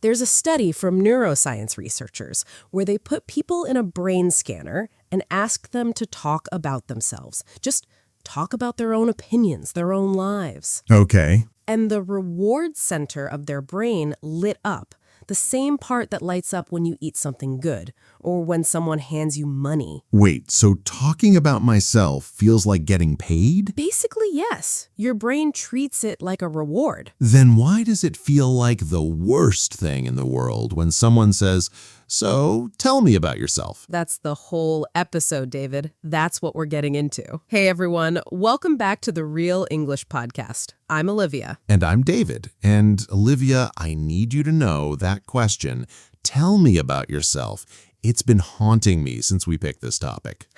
There's a study from neuroscience researchers where they put people in a brain scanner and ask them to talk about themselves. Just talk about their own opinions, their own lives. Okay. And the reward center of their brain lit up, the same part that lights up when you eat something good or when someone hands you money. Wait, so talking about myself feels like getting paid? Basically, yes. Your brain treats it like a reward. Then why does it feel like the worst thing in the world when someone says, "So, tell me about yourself"? That's the whole episode, David. That's what we're getting into. Hey, everyone. Welcome back to the Real English Podcast. I'm Olivia. And I'm David. And Olivia, I need you to know that question, "Tell me about yourself," it's been haunting me since we picked this topic.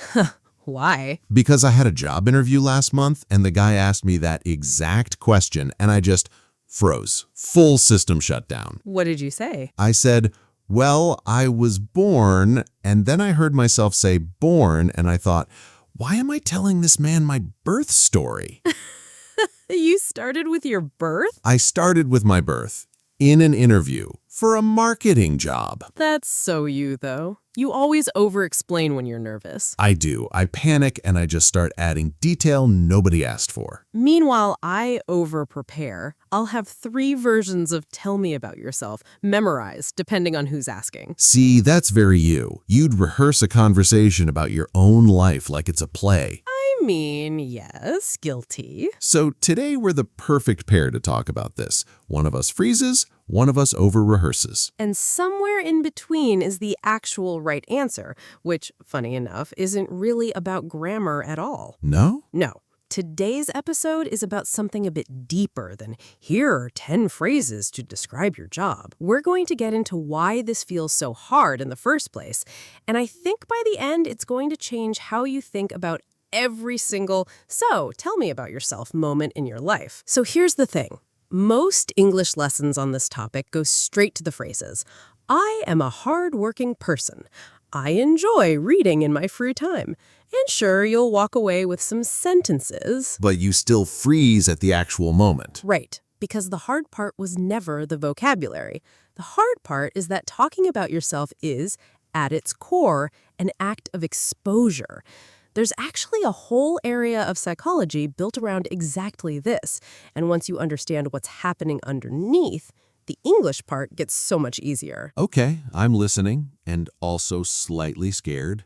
Why? Because I had a job interview last month and the guy asked me that exact question and I just froze. Full system shut down. What did you say? I said, "Well, I was born," and then I heard myself say born and I thought, why am I telling this man my birth story? You started with your birth? I started with my birth in an interview for a marketing job. That's so you, though. You always over-explain when you're nervous. I do. I panic and I just start adding detail nobody asked for. Meanwhile, I over-prepare. I'll have 3 versions of tell me about yourself memorized, depending on who's asking. See, that's very you. You'd rehearse a conversation about your own life like it's a play. I mean, yes, guilty. So today we're the perfect pair to talk about this. One of us freezes, one of us over-rehearses. And somewhere in between is the actual right answer, which, funny enough, isn't really about grammar at all. No? No. Today's episode is about something a bit deeper than here are 10 phrases to describe your job. We're going to get into why this feels so hard in the first place, and I think by the end it's going to change how you think about every single "so, tell me about yourself" moment in your life. So here's the thing. Most English lessons on this topic go straight to the phrases. I am a hard-working person. I enjoy reading in my free time. And sure, you'll walk away with some sentences. But you still freeze at the actual moment. Right, because the hard part was never the vocabulary. The hard part is that talking about yourself is, at its core, an act of exposure. There's actually a whole area of psychology built around exactly this. And once you understand what's happening underneath, the English part gets so much easier. Okay, I'm listening and also slightly scared.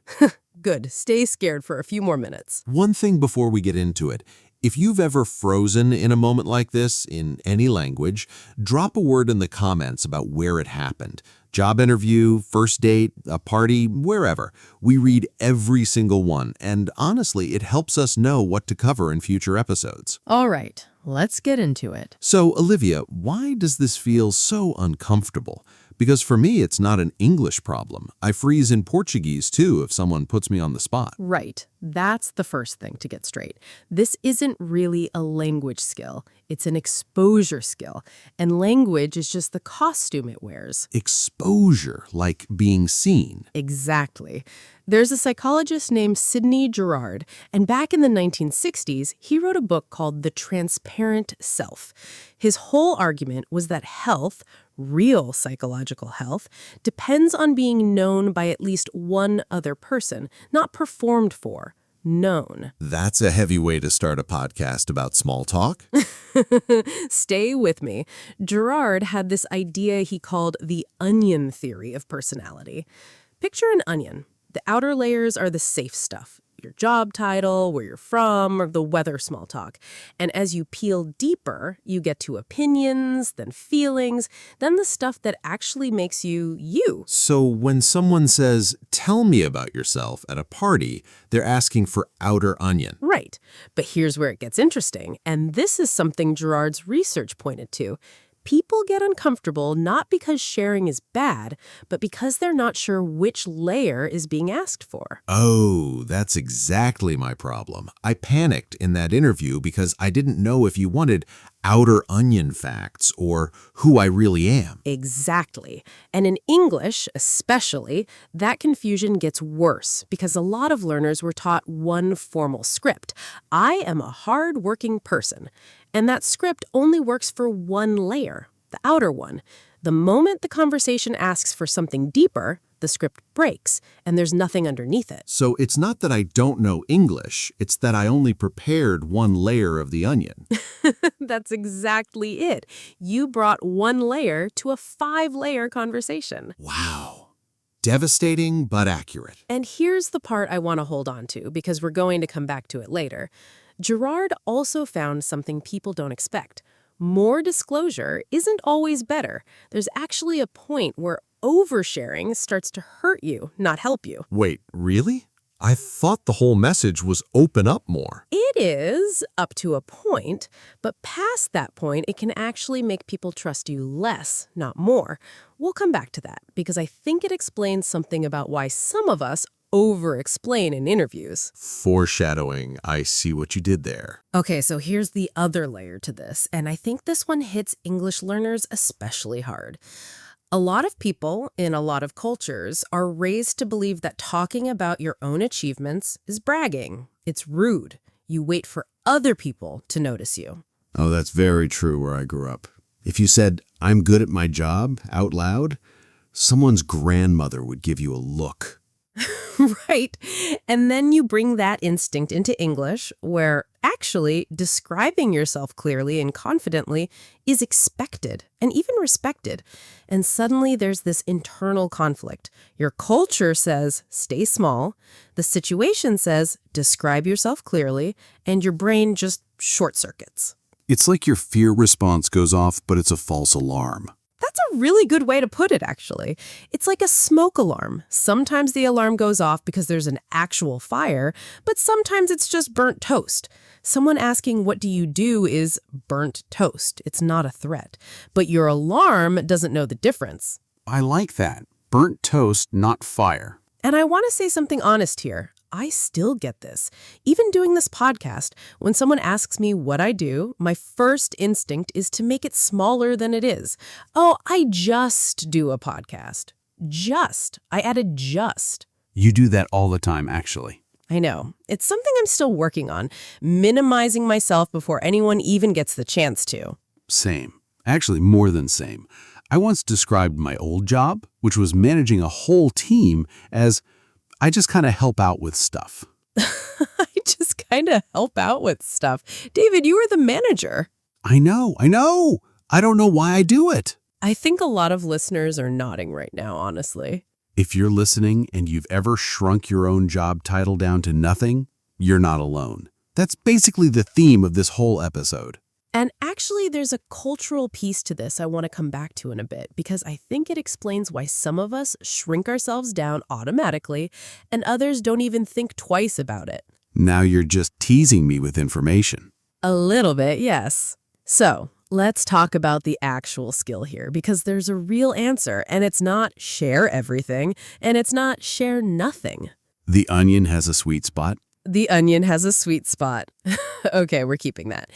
Good. Stay scared for a few more minutes. One thing before we get into it. If you've ever frozen in a moment like this in any language, drop a word in the comments about where it happened. Job interview, first date, a party, wherever. We read every single one, and honestly, it helps us know what to cover in future episodes. All right, let's get into it. So, Olivia, why does this feel so uncomfortable? Because for me, it's not an English problem. I freeze in Portuguese, too, if someone puts me on the spot. Right. That's the first thing to get straight. This isn't really a language skill. It's an exposure skill. And language is just the costume it wears. Exposure, like being seen. Exactly. There's a psychologist named Sidney Girard, and back in the 1960s, he wrote a book called The Transparent Self. His whole argument was that health, real psychological health, depends on being known by at least one other person, not performed for, known. That's a heavy way to start a podcast about small talk. Stay with me. Girard had this idea he called the onion theory of personality. Picture an onion. The outer layers are the safe stuff. Your job title, where you're from, or the weather small talk. And as you peel deeper, you get to opinions, then feelings, then the stuff that actually makes you you. So when someone says, "Tell me about yourself" at a party, they're asking for outer onion. Right. But here's where it gets interesting, and this is something Girard's research pointed to. People get uncomfortable not because sharing is bad, but because they're not sure which layer is being asked for. Oh, that's exactly my problem. I panicked in that interview because I didn't know if you wanted outer onion facts or who I really am. Exactly. And in English, especially, that confusion gets worse because a lot of learners were taught one formal script. I am a hard-working person. And that script only works for one layer, the outer one. The moment the conversation asks for something deeper, the script breaks, and there's nothing underneath it. So it's not that I don't know English, it's that I only prepared one layer of the onion. That's exactly it. You brought one layer to a 5-layer conversation. Wow. Devastating, but accurate. And here's the part I want to hold on to, because we're going to come back to it later. Gerard also found something people don't expect. More disclosure isn't always better. There's actually a point where oversharing starts to hurt you, not help you. Wait, really? I thought the whole message was open up more. It is, up to a point, but past that point, it can actually make people trust you less, not more. We'll come back to that, because I think it explains something about why some of us over-explain in interviews. Foreshadowing. I see what you did there. Okay, so here's the other layer to this, and I think this one hits English learners especially hard. A lot of people in a lot of cultures are raised to believe that talking about your own achievements is bragging. It's rude. You wait for other people to notice you. Oh, that's very true where I grew up. If you said, "I'm good at my job," out loud, someone's grandmother would give you a look. Right. And then you bring that instinct into English, where actually describing yourself clearly and confidently is expected and even respected. And suddenly there's this internal conflict. Your culture says, stay small. The situation says, describe yourself clearly. And your brain just short circuits. It's like your fear response goes off, but it's a false alarm. That's a really good way to put it, actually. It's like a smoke alarm. Sometimes the alarm goes off because there's an actual fire, but sometimes it's just burnt toast. Someone asking, what do you do, is burnt toast. It's not a threat. But your alarm doesn't know the difference. I like that. Burnt toast, not fire. And I want to say something honest here. I still get this. Even doing this podcast, when someone asks me what I do, my first instinct is to make it smaller than it is. Oh, I just do a podcast. Just. I added just. You do that all the time, actually. I know. It's something I'm still working on, minimizing myself before anyone even gets the chance to. Same. Actually, more than same. I once described my old job, which was managing a whole team, as I just kind of help out with stuff. I just kind of help out with stuff. David, you were the manager. I know. I don't know why I do it. I think a lot of listeners are nodding right now, honestly. If you're listening and you've ever shrunk your own job title down to nothing, you're not alone. That's basically the theme of this whole episode. And actually, there's a cultural piece to this I want to come back to in a bit, because I think it explains why some of us shrink ourselves down automatically and others don't even think twice about it. Now you're just teasing me with information. A little bit, yes. So let's talk about the actual skill here, because there's a real answer, and it's not share everything, and it's not share nothing. The onion has a sweet spot. The onion has a sweet spot. Okay, we're keeping that.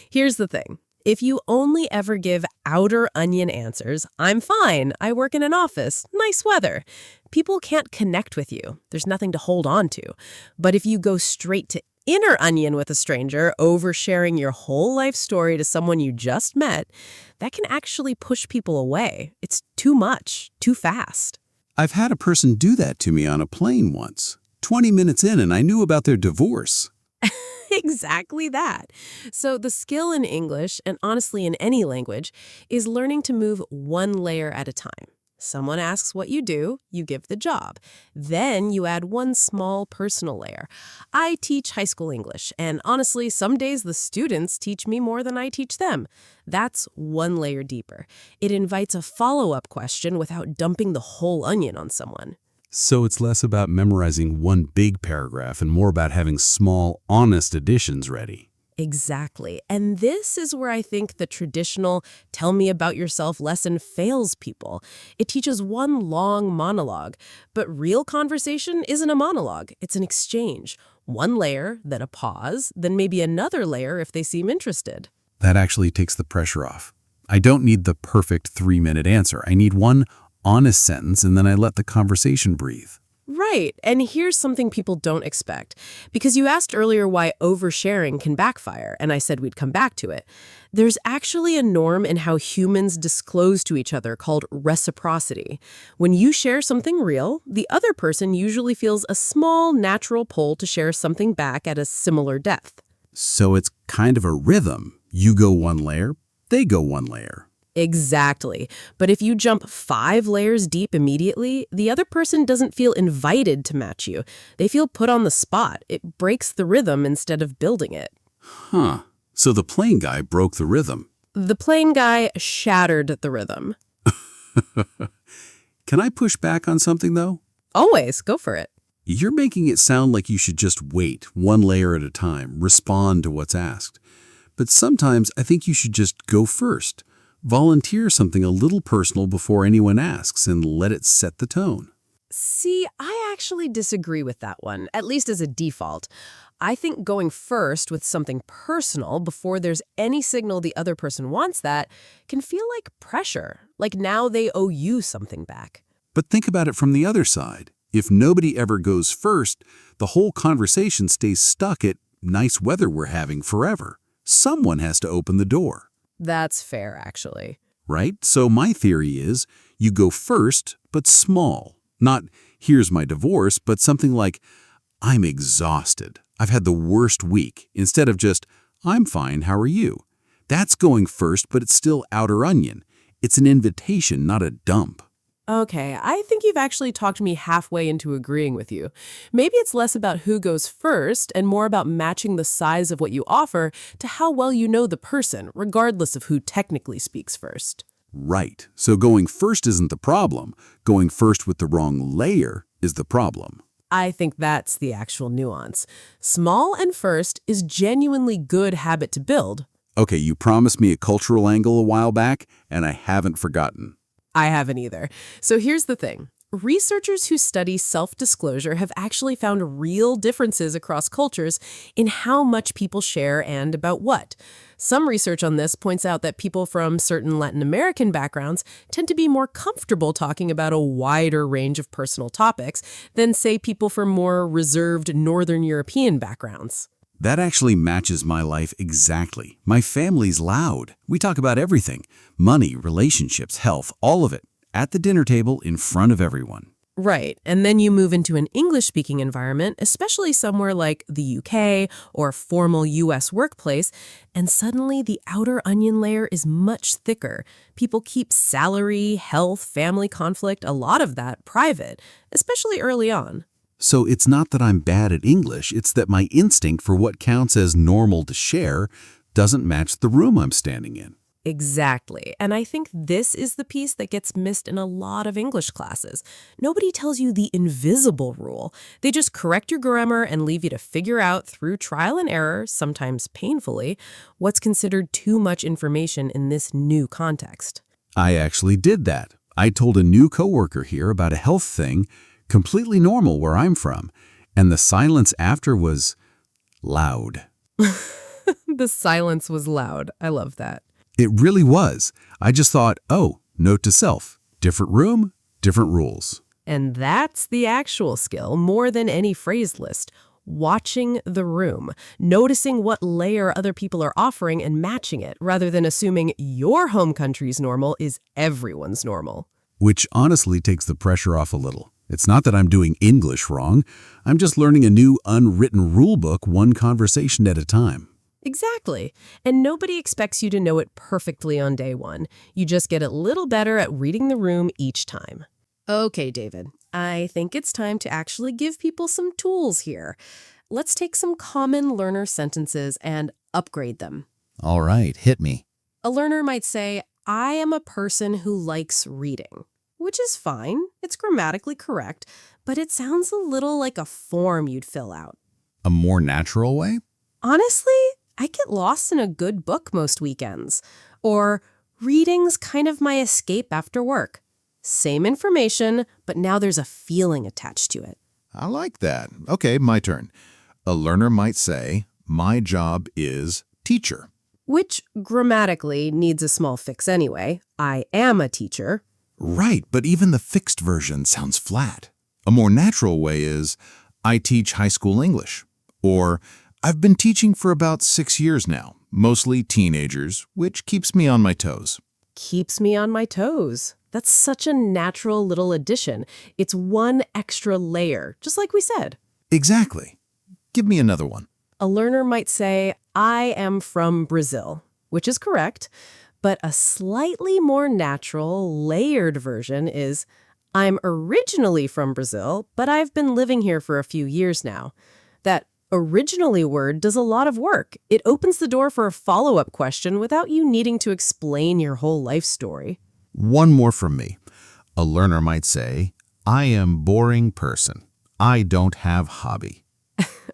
Here's the thing. If you only ever give outer onion answers, I'm fine, I work in an office, nice weather, people can't connect with you. There's nothing to hold on to. But if you go straight to inner onion with a stranger, oversharing your whole life story to someone you just met, that can actually push people away. It's too much, too fast. I've had a person do that to me on a plane once. 20 minutes in and I knew about their divorce. Exactly that. So the skill in English, and honestly in any language, is learning to move one layer at a time. Someone asks what you do, you give the job. Then you add one small personal layer. I teach high school English, and honestly, some days the students teach me more than I teach them. That's one layer deeper. It invites a follow-up question without dumping the whole onion on someone. So it's less about memorizing one big paragraph and more about having small, honest additions ready. Exactly. And this is where I think the traditional tell me about yourself lesson fails people. It teaches one long monologue, but real conversation isn't a monologue. It's an exchange. One layer, then a pause, then maybe another layer if they seem interested. That actually takes the pressure off. I don't need the perfect 3-minute answer. I need one honest sentence, and then I let the conversation breathe. Right. Right. And here's something people don't expect. Because you asked earlier why oversharing can backfire, and I said we'd come back to it. There's actually a norm in how humans disclose to each other called reciprocity. When you share something real, the other person usually feels a small natural pull to share something back at a similar depth. So it's kind of a rhythm. You go one layer, they go one layer. Exactly. But if you jump 5 layers deep immediately, the other person doesn't feel invited to match you. They feel put on the spot. It breaks the rhythm instead of building it. Huh. So the plane guy broke the rhythm. The plane guy shattered the rhythm. Can I push back on something, though? Always, go for it. You're making it sound like you should just wait, one layer at a time, respond to what's asked. But sometimes I think you should just go first. Volunteer something a little personal before anyone asks and let it set the tone. See, I actually disagree with that one, at least as a default. I think going first with something personal before there's any signal the other person wants that can feel like pressure, like now they owe you something back. But think about it from the other side. If nobody ever goes first, the whole conversation stays stuck at nice weather we're having forever. Someone has to open the door. That's fair, actually. Right? So my theory is you go first, but small. Not, here's my divorce, but something like, I'm exhausted. I've had the worst week. Instead of just, I'm fine, how are you? That's going first, but it's still outer onion. It's an invitation, not a dump. Okay, I think you've actually talked me halfway into agreeing with you. Maybe it's less about who goes first and more about matching the size of what you offer to how well you know the person, regardless of who technically speaks first. Right. So going first isn't the problem. Going first with the wrong layer is the problem. I think that's the actual nuance. Small and first is genuinely good habit to build. Okay, you promised me a cultural angle a while back, and I haven't forgotten. I haven't either. So here's the thing. Researchers who study self-disclosure have actually found real differences across cultures in how much people share and about what. Some research on this points out that people from certain Latin American backgrounds tend to be more comfortable talking about a wider range of personal topics than, say, people from more reserved Northern European backgrounds. That actually matches my life exactly. My family's loud. We talk about everything. Money, relationships, health, all of it. At the dinner table in front of everyone. Right. And then you move into an English-speaking environment, especially somewhere like the UK or a formal US workplace, and suddenly the outer onion layer is much thicker. People keep salary, health, family conflict, a lot of that private, especially early on. So it's not that I'm bad at English, it's that my instinct for what counts as normal to share doesn't match the room I'm standing in. Exactly. And I think this is the piece that gets missed in a lot of English classes. Nobody tells you the invisible rule. They just correct your grammar and leave you to figure out through trial and error, sometimes painfully, what's considered too much information in this new context. I actually did that. I told a new coworker here about a health thing, completely normal where I'm from, and the silence after was loud. The silence was loud. I love that. It really was. I just thought, oh, note to self, different room, different rules. And that's the actual skill, more than any phrase list. Watching the room, noticing what layer other people are offering and matching it, rather than assuming your home country's normal is everyone's normal. Which honestly takes the pressure off a little. It's not that I'm doing English wrong. I'm just learning a new unwritten rule book one conversation at a time. Exactly. And nobody expects you to know it perfectly on day one. You just get a little better at reading the room each time. Okay, David, I think it's time to actually give people some tools here. Let's take some common learner sentences and upgrade them. All right, hit me. A learner might say, I am a person who likes reading, which is fine. It's grammatically correct, but it sounds a little like a form you'd fill out. A more natural way? Honestly, I get lost in a good book most weekends. Or, reading's kind of my escape after work. Same information, but now there's a feeling attached to it. I like that. Okay, my turn. A learner might say, my job is teacher. Which grammatically needs a small fix anyway. I am a teacher. Right, but even the fixed version sounds flat. A more natural way is, I teach high school English. Or, I've been teaching for about 6 years now, mostly teenagers, which keeps me on my toes. Keeps me on my toes. That's such a natural little addition. It's one extra layer, just like we said. Exactly. Give me another one. A learner might say, I am from Brazil, which is correct, but a slightly more natural, layered version is, I'm originally from Brazil, but I've been living here for a few years now. That originally word does a lot of work. It opens the door for a follow-up question without you needing to explain your whole life story. One more from me. A learner might say, I am boring person. I don't have hobby.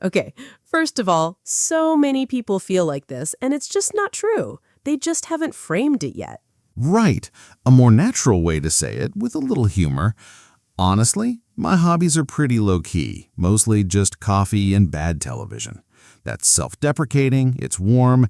Okay, first of all, so many people feel like this, and it's just not true. They just haven't framed it yet. Right. A more natural way to say it, with a little humor. Honestly, my hobbies are pretty low-key, mostly just coffee and bad television. That's self-deprecating, it's warm,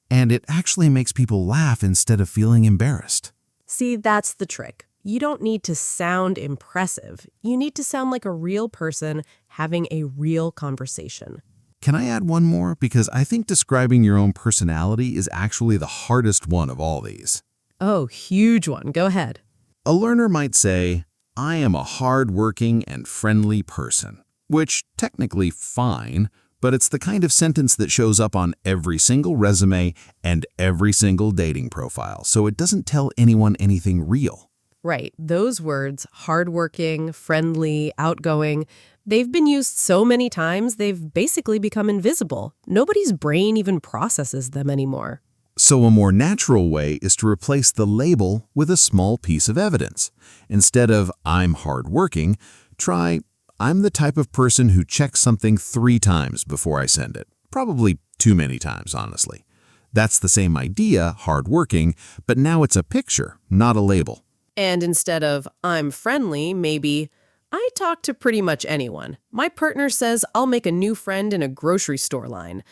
and it actually makes people laugh instead of feeling embarrassed. See, that's the trick. You don't need to sound impressive. You need to sound like a real person having a real conversation. Can I add one more? Because I think describing your own personality is actually the hardest one of all these. Oh, huge one. Go ahead. A learner might say, I am a hard-working and friendly person, which technically fine, but it's the kind of sentence that shows up on every single resume and every single dating profile, so it doesn't tell anyone anything real. Right. Those words, hardworking, friendly, outgoing, they've been used so many times they've basically become invisible. Nobody's brain even processes them anymore. So a more natural way is to replace the label with a small piece of evidence. Instead of, I'm hardworking, try, I'm the type of person who checks something 3 times before I send it. Probably too many times, honestly. That's the same idea, hardworking, but now it's a picture, not a label. And instead of, I'm friendly, maybe, I talk to pretty much anyone. My partner says I'll make a new friend in a grocery store line.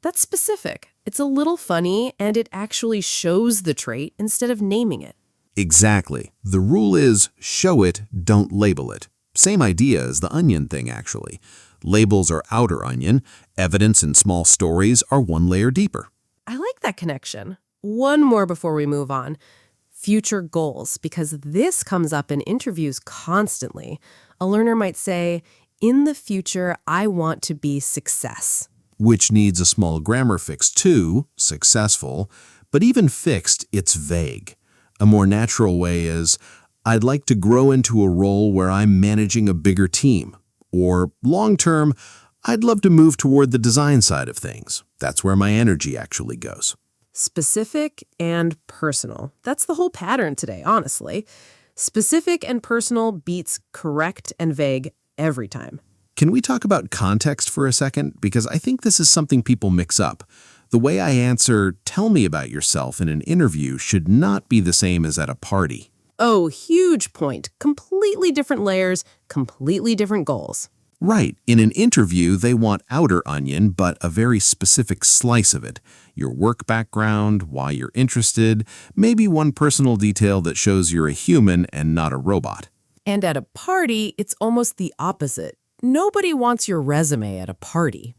That's specific. It's a little funny, and it actually shows the trait instead of naming it. Exactly. The rule is, show it, don't label it. Same idea as the onion thing, actually. Labels are outer onion. Evidence and small stories are one layer deeper. I like that connection. One more before we move on. Future goals, because this comes up in interviews constantly. A learner might say, in the future, I want to be success. Which needs a small grammar fix too, successful, but even fixed, it's vague. A more natural way is, I'd like to grow into a role where I'm managing a bigger team. Or long-term, I'd love to move toward the design side of things. That's where my energy actually goes. Specific and personal. That's the whole pattern today, honestly. Specific and personal beats correct and vague every time. Can we talk about context for a second? Because I think this is something people mix up. The way I answer, tell me about yourself in an interview should not be the same as at a party. Oh, huge point. Completely different layers, completely different goals. Right. In an interview, they want outer onion, but a very specific slice of it. Your work background, why you're interested, maybe one personal detail that shows you're a human and not a robot. And at a party, it's almost the opposite. Nobody wants your resume at a party.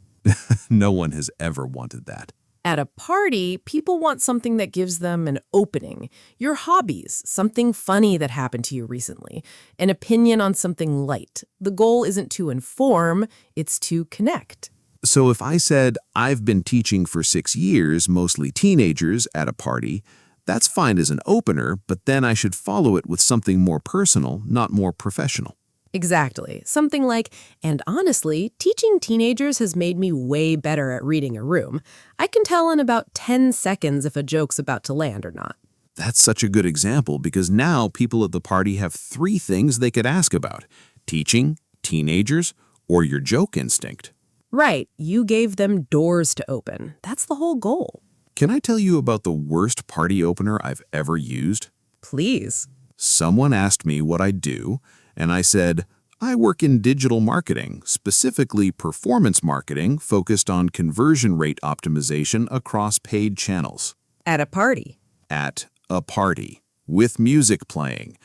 No one has ever wanted that. At a party, people want something that gives them an opening. Your hobbies, something funny that happened to you recently, an opinion on something light. The goal isn't to inform, it's to connect. So if I said, I've been teaching for 6 years, mostly teenagers, at a party, that's fine as an opener, but then I should follow it with something more personal, not more professional. Exactly. Something like, and honestly, teaching teenagers has made me way better at reading a room. I can tell in about 10 seconds if a joke's about to land or not. That's such a good example because now people at the party have 3 things they could ask about: teaching, teenagers, or your joke instinct. Right. You gave them doors to open. That's the whole goal. Can I tell you about the worst party opener I've ever used? Please. Someone asked me what I do, and I said, I work in digital marketing, specifically performance marketing focused on conversion rate optimization across paid channels. At a party. At a party, with music playing.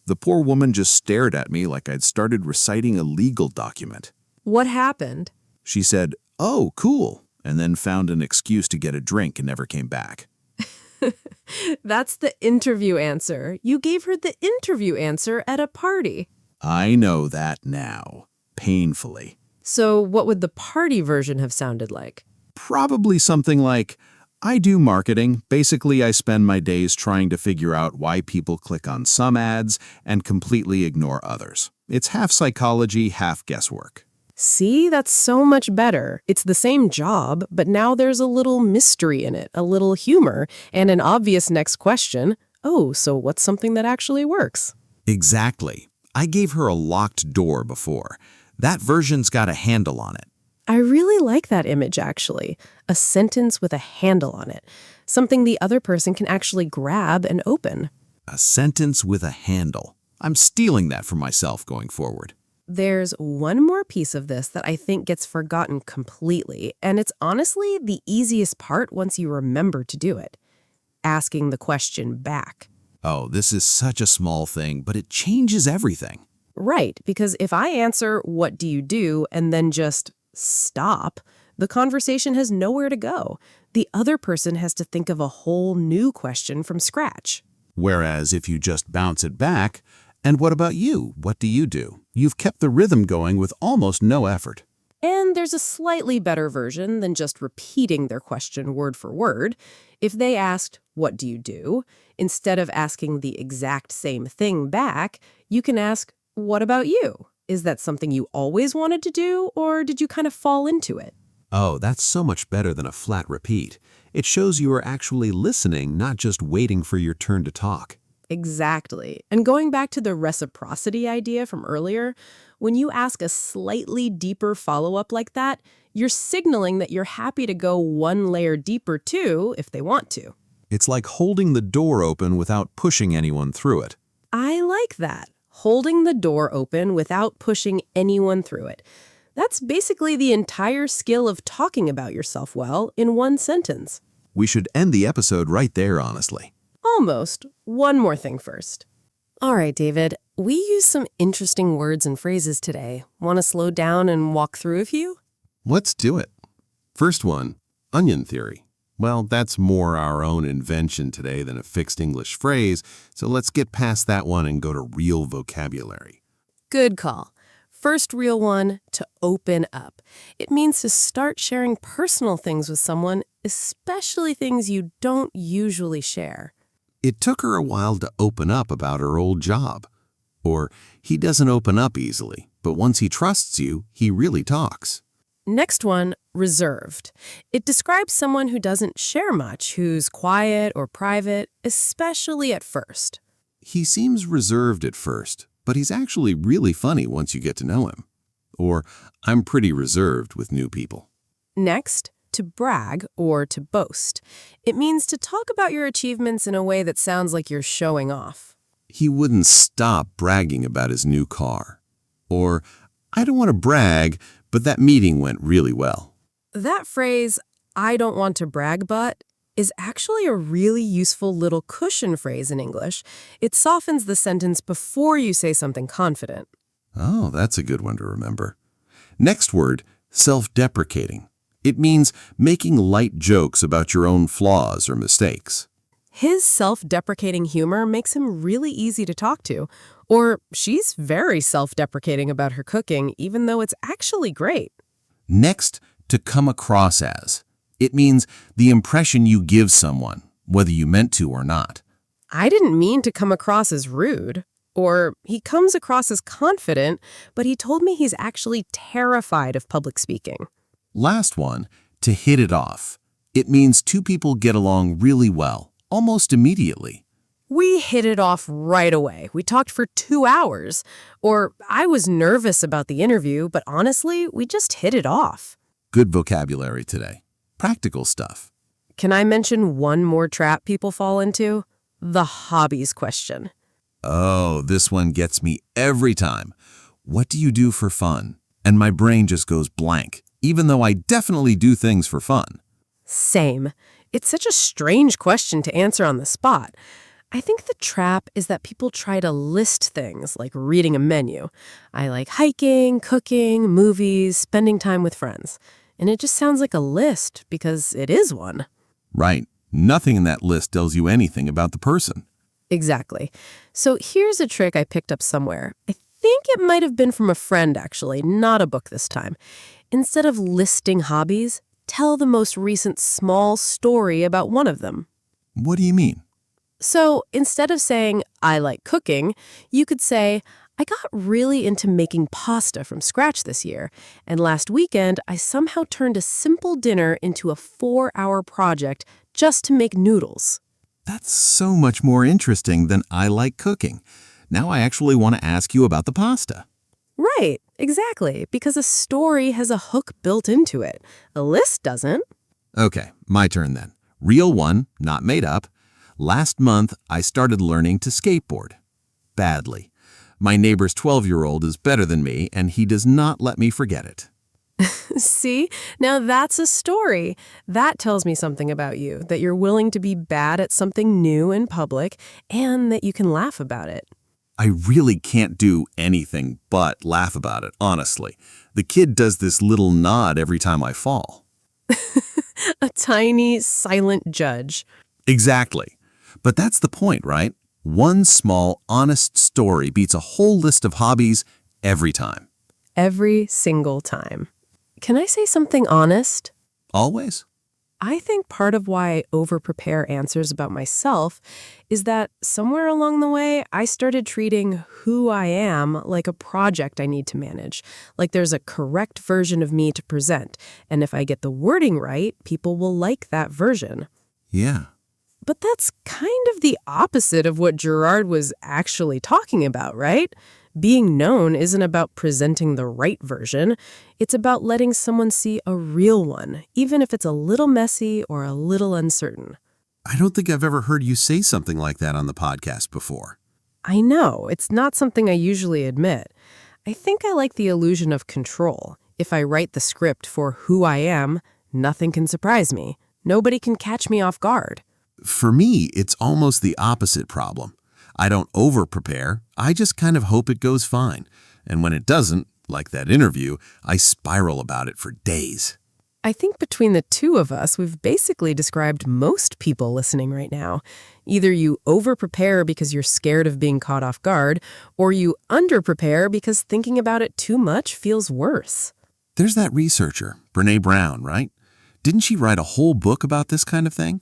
The poor woman just stared at me like I'd started reciting a legal document. What happened? She said, "Oh, cool," and then found an excuse to get a drink and never came back. That's the interview answer. You gave her the interview answer at a party. I know that now. Painfully. So what would the party version have sounded like? Probably something like, "I do marketing. Basically, I spend my days trying to figure out why people click on some ads and completely ignore others. It's half psychology, half guesswork." See, that's so much better. It's the same job, but now there's a little mystery in it, a little humor, and an obvious next question. Oh, so what's something that actually works? Exactly. I gave her a locked door before. That version's got a handle on it. I really like that image, actually. A sentence with a handle on it. Something the other person can actually grab and open. A sentence with a handle. I'm stealing that for myself going forward. There's one more piece of this that I think gets forgotten completely, and it's honestly the easiest part once you remember to do it. Asking the question back. Oh, this is such a small thing, but it changes everything. Right, because if I answer, "What do you do?" and then just stop, the conversation has nowhere to go. The other person has to think of a whole new question from scratch. Whereas if you just bounce it back, "And what about you? What do you do?" You've kept the rhythm going with almost no effort. And there's a slightly better version than just repeating their question word for word. If they asked, "What do you do?" instead of asking the exact same thing back, you can ask, "What about you? Is that something you always wanted to do, or did you kind of fall into it?" Oh, that's so much better than a flat repeat. It shows you are actually listening, not just waiting for your turn to talk. Exactly. And going back to the reciprocity idea from earlier, when you ask a slightly deeper follow-up like that, you're signaling that you're happy to go one layer deeper too, if they want to. It's like holding the door open without pushing anyone through it. I like that. Holding the door open without pushing anyone through it. That's basically the entire skill of talking about yourself well in one sentence. We should end the episode right there, honestly. Almost. One more thing first. All right, David, we used some interesting words and phrases today. Want to slow down and walk through a few? Let's do it. First one, onion theory. Well, that's more our own invention today than a fixed English phrase, so let's get past that one and go to real vocabulary. Good call. First real one, to open up. It means to start sharing personal things with someone, especially things you don't usually share. It took her a while to open up about her old job. Or, he doesn't open up easily, but once he trusts you, he really talks. Next one, reserved. It describes someone who doesn't share much, who's quiet or private, especially at first. He seems reserved at first, but he's actually really funny once you get to know him. Or, I'm pretty reserved with new people. Next, to brag or to boast. It means to talk about your achievements in a way that sounds like you're showing off. He wouldn't stop bragging about his new car. Or, I don't want to brag, but that meeting went really well. That phrase, "I don't want to brag but," is actually a really useful little cushion phrase in English. It softens the sentence before you say something confident. Oh, that's a good one to remember. Next word, self-deprecating. It means making light jokes about your own flaws or mistakes. His self-deprecating humor makes him really easy to talk to. Or she's very self-deprecating about her cooking, even though it's actually great. Next, to come across as. It means the impression you give someone, whether you meant to or not. I didn't mean to come across as rude. Or he comes across as confident, but he told me he's actually terrified of public speaking. Last one, to hit it off. It means two people get along really well, almost immediately. We hit it off right away. We talked for 2 hours. Or I was nervous about the interview, but honestly, we just hit it off. Good vocabulary today. Practical stuff. Can I mention one more trap people fall into? The hobbies question. Oh, this one gets me every time. What do you do for fun? And my brain just goes blank, even though I definitely do things for fun. Same. It's such a strange question to answer on the spot. I think the trap is that people try to list things like reading a menu. I like hiking, cooking, movies, spending time with friends. And it just sounds like a list because it is one. Right. Nothing in that list tells you anything about the person. Exactly. So here's a trick I picked up somewhere. I think it might have been from a friend, actually, not a book this time. Instead of listing hobbies, tell the most recent small story about one of them. What do you mean? So instead of saying, I like cooking, you could say, I got really into making pasta from scratch this year, and last weekend I somehow turned a simple dinner into a 4-hour project just to make noodles. That's so much more interesting than I like cooking. Now I actually want to ask you about the pasta. Right, exactly, because a story has a hook built into it. A list doesn't. Okay, my turn then. Real one, not made up. Last month, I started learning to skateboard. Badly. My neighbor's 12-year-old is better than me, and he does not let me forget it. See? Now that's a story. That tells me something about you, that you're willing to be bad at something new in public, and that you can laugh about it. I really can't do anything but laugh about it, honestly. The kid does this little nod every time I fall. A tiny, silent judge. Exactly. But that's the point, right? One small, honest story beats a whole list of hobbies every time. Every single time. Can I say something honest? Always? I think part of why I over-prepare answers about myself is that somewhere along the way, I started treating who I am like a project I need to manage. Like there's a correct version of me to present, and if I get the wording right, people will like that version. Yeah. But that's kind of the opposite of what Gerard was actually talking about, right? Being known isn't about presenting the right version. It's about letting someone see a real one, even if it's a little messy or a little uncertain. I don't think I've ever heard you say something like that on the podcast before. I know, it's not something I usually admit. I think I like the illusion of control. If I write the script for who I am, nothing can surprise me. Nobody can catch me off guard. For me, it's almost the opposite problem. I don't over-prepare, I just kind of hope it goes fine. And when it doesn't, like that interview, I spiral about it for days. I think between the two of us, we've basically described most people listening right now. Either you over-prepare because you're scared of being caught off guard, or you under-prepare because thinking about it too much feels worse. There's that researcher, Brené Brown, right? Didn't she write a whole book about this kind of thing?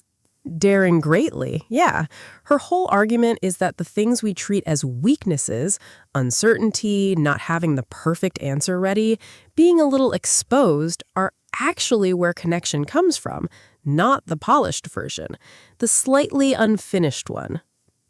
Daring greatly, yeah. Her whole argument is that the things we treat as weaknesses, uncertainty, not having the perfect answer ready, being a little exposed, are actually where connection comes from, not the polished version, the slightly unfinished one.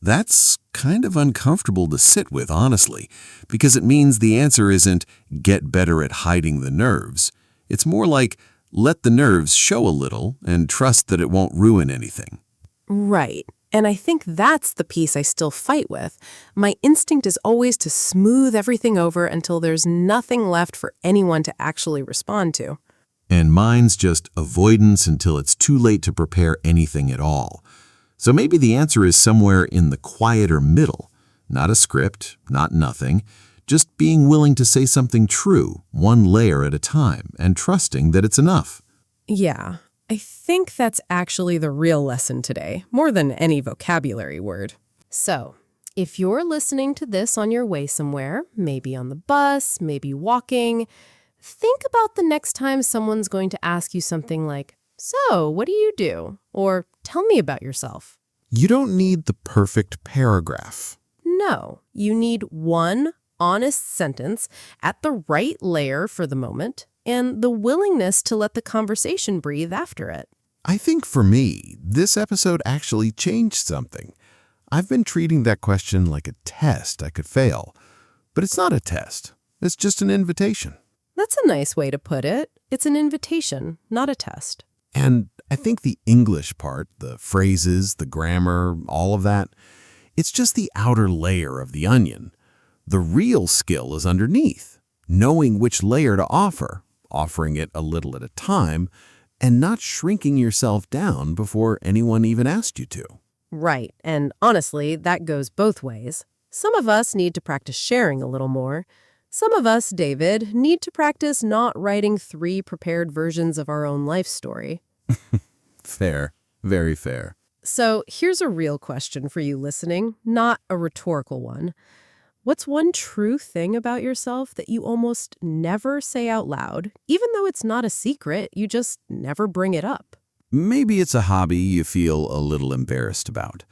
That's kind of uncomfortable to sit with, honestly, because it means the answer isn't get better at hiding the nerves. It's more like let the nerves show a little and trust that it won't ruin anything. Right. And I think that's the piece I still fight with. My instinct is always to smooth everything over until there's nothing left for anyone to actually respond to. And mine's just avoidance until it's too late to prepare anything at all. So maybe the answer is somewhere in the quieter middle. Not a script, not nothing. Just being willing to say something true, one layer at a time, and trusting that it's enough. Yeah, I think that's actually the real lesson today, more than any vocabulary word. So, if you're listening to this on your way somewhere, maybe on the bus, maybe walking, think about the next time someone's going to ask you something like, "So, what do you do?" Or, "Tell me about yourself." You don't need the perfect paragraph. No, you need one honest sentence at the right layer for the moment, and the willingness to let the conversation breathe after it. I think for me, this episode actually changed something. I've been treating that question like a test I could fail. But it's not a test. It's just an invitation. That's a nice way to put it. It's an invitation, not a test. And I think the English part, the phrases, the grammar, all of that, it's just the outer layer of the onion. The real skill is underneath, knowing which layer to offer, offering it a little at a time, and not shrinking yourself down before anyone even asked you to. Right, and honestly, that goes both ways. Some of us need to practice sharing a little more. Some of us, David, need to practice not writing 3 prepared versions of our own life story. Fair. Very fair. So here's a real question for you listening, not a rhetorical one. What's one true thing about yourself that you almost never say out loud, even though it's not a secret, you just never bring it up? Maybe it's a hobby you feel a little embarrassed about.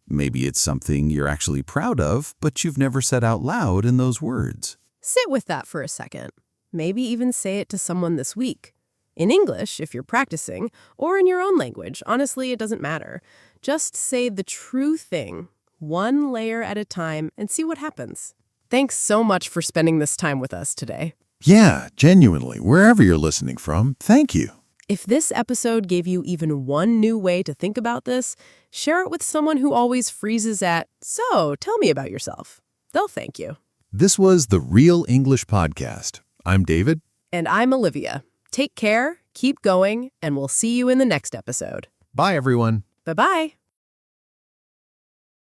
Maybe it's something you're actually proud of, but you've never said out loud in those words. Sit with that for a second. Maybe even say it to someone this week. In English, if you're practicing, or in your own language, honestly, it doesn't matter. Just say the true thing, one layer at a time, and see what happens. Thanks so much for spending this time with us today. Yeah, genuinely, wherever you're listening from, thank you. If this episode gave you even one new way to think about this, share it with someone who always freezes at, "So, tell me about yourself." They'll thank you. This was the Real English Podcast. I'm David. And I'm Olivia. Take care, keep going, and we'll see you in the next episode. Bye, everyone. Bye-bye.